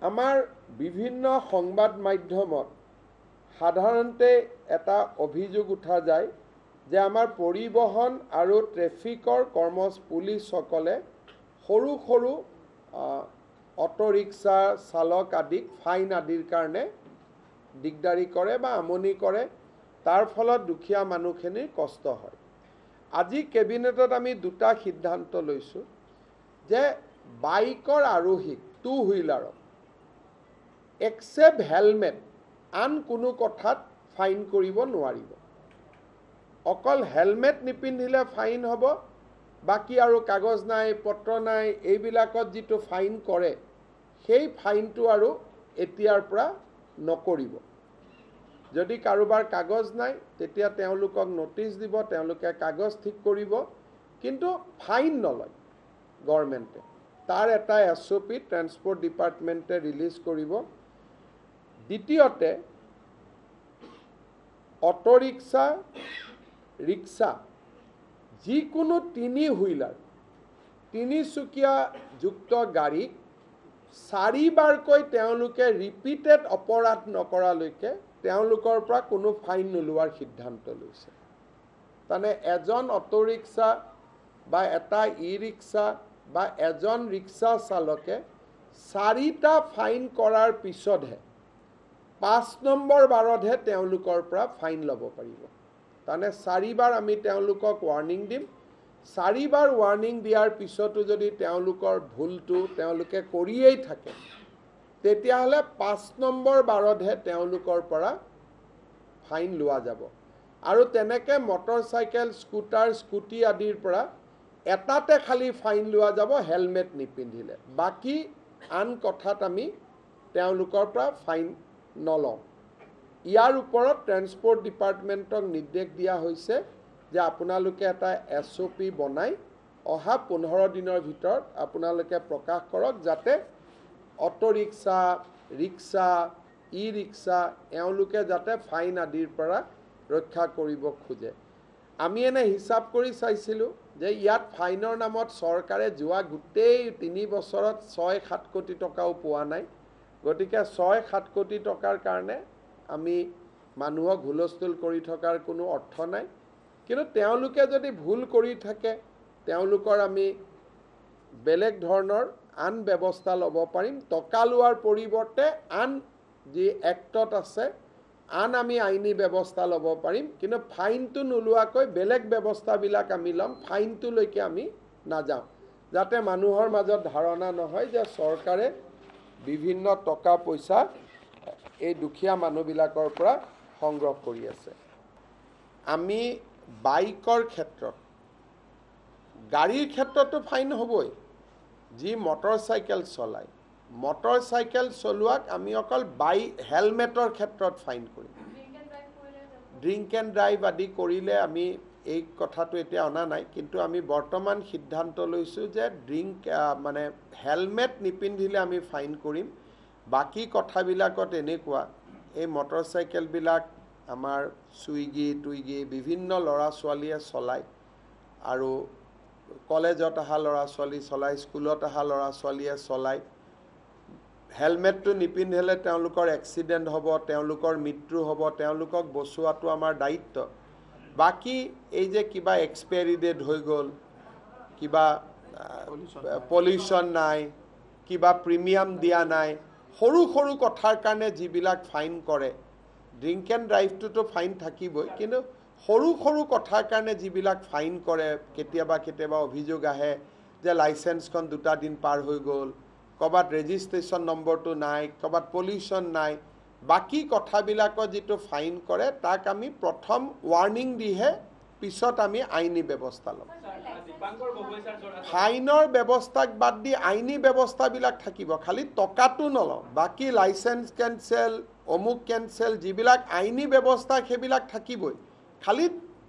আমাৰ বিভিন্ন সংবাদ মাধ্যমত সাধাৰণতে এটা অভিযোগ উঠা যায় যে আমাৰ পৰিবহণ আৰু ট্ৰেফিকৰ পুলিচসকলে সৰু সৰু অটো ৰিক্সা চালক আদিক ফাইন আদিৰ কাৰণে দিগদাৰি কৰে বা আমনি কৰে, তাৰ ফলত দুখীয়া মানুহখিনিৰ কষ্ট হয়। আজি কেবিনেটত আমি দুটা সিদ্ধান্ত লৈছোঁ যে বাইকৰ আৰোহীক টু হুইলাৰক এক্সেপ্ট হেলমেট আন কোনো কথাত ফাইন কৰিব নোৱাৰিব। অকল হেলমেট নিপিন্ধিলে ফাইন হ'ব, বাকী আৰু কাগজ নাই পত্ৰ নাই এইবিলাকত যিটো ফাইন কৰে সেই ফাইনটো আৰু এতিয়াৰ পৰা নকৰিব। যদি কাৰোবাৰ কাগজ নাই তেতিয়া তেওঁলোকক নটিচ দিব, তেওঁলোকে কাগজ ঠিক কৰিব, কিন্তু ফাইন নলয় গভৰ্ণমেণ্টে। তাৰ এটা SOP ট্ৰেন্সপৰ্ট ডিপাৰ্টমেণ্টে ৰিলিজ কৰিব। দ্বিতীয়তে, অটো ৰিক্সা ৰিক্সা যিকোনো তিনি হুইলাৰ তিনিচকীয়া যুক্ত গাড়ীক 4 বাৰকৈ তেওঁলোকে ৰিপিটেড অপৰাধ নকৰালৈকে তেওঁলোকৰ পৰা কোনো ফাইন নোলোৱাৰ সিদ্ধান্ত লৈছে। তাৰমানে এজন অটো ৰিক্সা বা এটা ৰিক্সা বা এজন ৰিক্সা চালকে 4টা ফাইন কৰাৰ পিছতহে 5 নম্বৰ বাৰতহে তেওঁলোকৰ পৰা ফাইন ল'ব পাৰিব। তাৰমানে 4 বাৰ আমি তেওঁলোকক ৱাৰ্ণিং দিম, 4 বাৰ ৱাৰ্ণিং দিয়াৰ পিছতো যদি তেওঁলোকৰ ভুলটো তেওঁলোকে কৰিয়েই থাকে তেতিয়াহ'লে 5 নম্বৰ বাৰতহে তেওঁলোকৰ পৰা ফাইন লোৱা যাব। আৰু তেনেকৈ মটৰচাইকেল স্কুটি আদিৰ পৰা এটাতে খালি ফাইন লোৱা যাব হেলমেট নিপিন্ধিলে, বাকী আন কথাত আমি তেওঁলোকৰ পৰা ফাইন নলওঁ। ইয়াৰ ওপৰত ট্ৰেন্সপৰ্ট ডিপাৰ্টমেণ্টক নিৰ্দেশ দিয়া হৈছে যে আপোনালোকে এটা SOP বনাই অহা 15 দিনৰ ভিতৰত আপোনালোকে প্ৰকাশ কৰক, যাতে অটো ৰিক্সা ৰিক্সা ৰিক্সা এওঁলোকে যাতে ফাইন আদিৰ পৰা ৰক্ষা কৰিব খোজে। আমি এনে হিচাপ কৰি চাইছিলোঁ যে ইয়াত ফাইনৰ নামত চৰকাৰে যোৱা গোটেই 3 বছৰত 6-7 কোটি টকাও পোৱা নাই। গতিকে 6-7 কোটি টকাৰ কাৰণে আমি মানুহক হুলস্থুল কৰি থকাৰ কোনো অৰ্থ নাই। কিন্তু তেওঁলোকে যদি ভুল কৰি থাকে তেওঁলোকৰ আমি বেলেগ ধৰণৰ আন ব্যৱস্থা ল'ব পাৰিম। টকা লোৱাৰ পৰিৱৰ্তে আন যি এক্টত আছে আন আমি আইনী ব্যৱস্থা ল'ব পাৰিম, কিন্তু ফাইনটো নোলোৱাকৈ বেলেগ ব্যৱস্থাবিলাক আমি ল'ম, ফাইনটোলৈকে আমি নাযাওঁ, যাতে মানুহৰ মাজত ধাৰণা নহয় যে চৰকাৰে বিভিন্ন টকা পইচা এই দুখীয়া মানুহবিলাকৰ পৰা সংগ্ৰহ কৰি আছে। আমি বাইকৰ ক্ষেত্ৰত, গাড়ীৰ ক্ষেত্ৰতো ফাইন হ'বই। যি মটৰচাইকেল চলায়, মটৰচাইকেল চলোৱাক আমি অকল হেলমেটৰ ক্ষেত্ৰত ফাইন কৰিম। ড্ৰিংক এণ্ড ড্ৰাইভ আদি কৰিলে আমি এই কথাটো এতিয়া অনা নাই, কিন্তু আমি বৰ্তমান সিদ্ধান্ত লৈছোঁ যে হেলমেট নিপিন্ধিলে আমি ফাইন কৰিম। বাকী কথাবিলাকত এনেকুৱা, এই মটৰচাইকেলবিলাক আমাৰ চুইগি বিভিন্ন ল'ৰা ছোৱালীয়ে চলায়, আৰু কলেজত অহা ল'ৰা ছোৱালী চলায়, স্কুলত অহা ল'ৰা ছোৱালীয়ে চলায়। হেলমেটটো নিপিন্ধিলে তেওঁলোকৰ এক্সিডেণ্ট হ'ব, তেওঁলোকৰ মৃত্যু হ'ব, তেওঁলোকক বচোৱাটো আমাৰ দায়িত্ব। বাকী এই যে কিবা এক্সপায়াৰী ডেট হৈ গ'ল, কিবা পলিউশ্যন নাই, কিবা প্ৰিমিয়াম দিয়া নাই, সৰু সৰু কথাৰ কাৰণে যিবিলাক ফাইন কৰে, ড্ৰিংক এণ্ড ড্ৰাইভটোতো ফাইন থাকিবই, কিন্তু সৰু সৰু কথাৰ কাৰণে যিবিলাক ফাইন কৰে, কেতিয়াবা অভিযোগ আহে যে লাইচেন্সখন 2টা দিন পাৰ হৈ গ'ল, ক'ৰবাত ৰেজিষ্ট্ৰেশ্যন নম্বৰটো নাই, ক'ৰবাত পলিউশ্যন নাই, বাকী কথাবিলাকত যিটো ফাইন কৰে তাক আমি প্ৰথম ৱাৰ্ণিং দিহে পিছত আমি আইনী ব্যৱস্থা ল'ম। ফাইনৰ ব্যৱস্থাক বাদ দি আইনী ব্যৱস্থাবিলাক থাকিব, খালি টকাটো নলওঁ। বাকী লাইচেন্স কেঞ্চেল, অমুক কেঞ্চেল, যিবিলাক আইনী ব্যৱস্থা সেইবিলাক থাকিবই, খালি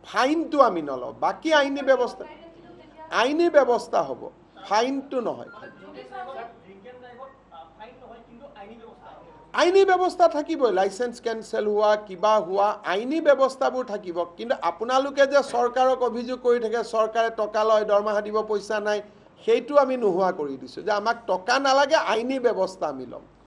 ফাইনটো আমি নলওঁ। বাকী আইনী ব্যৱস্থা হ'ব, ফাইনটো নহয়। আইনী ব্যৱস্থা থাকিবই, লাইচেন্স কেঞ্চেল হোৱা, কিবা হোৱা, আইনী ব্যৱস্থাবোৰ থাকিব। কিন্তু আপোনালোকে যে চৰকাৰক অভিযোগ কৰি থাকে চৰকাৰে টকা লয়, দৰমহা দিব পইচা নাই, সেইটো আমি নোহোৱা কৰি দিছোঁ, যে আমাক টকা নালাগে, আইনী ব্যৱস্থা আমি ল'ম।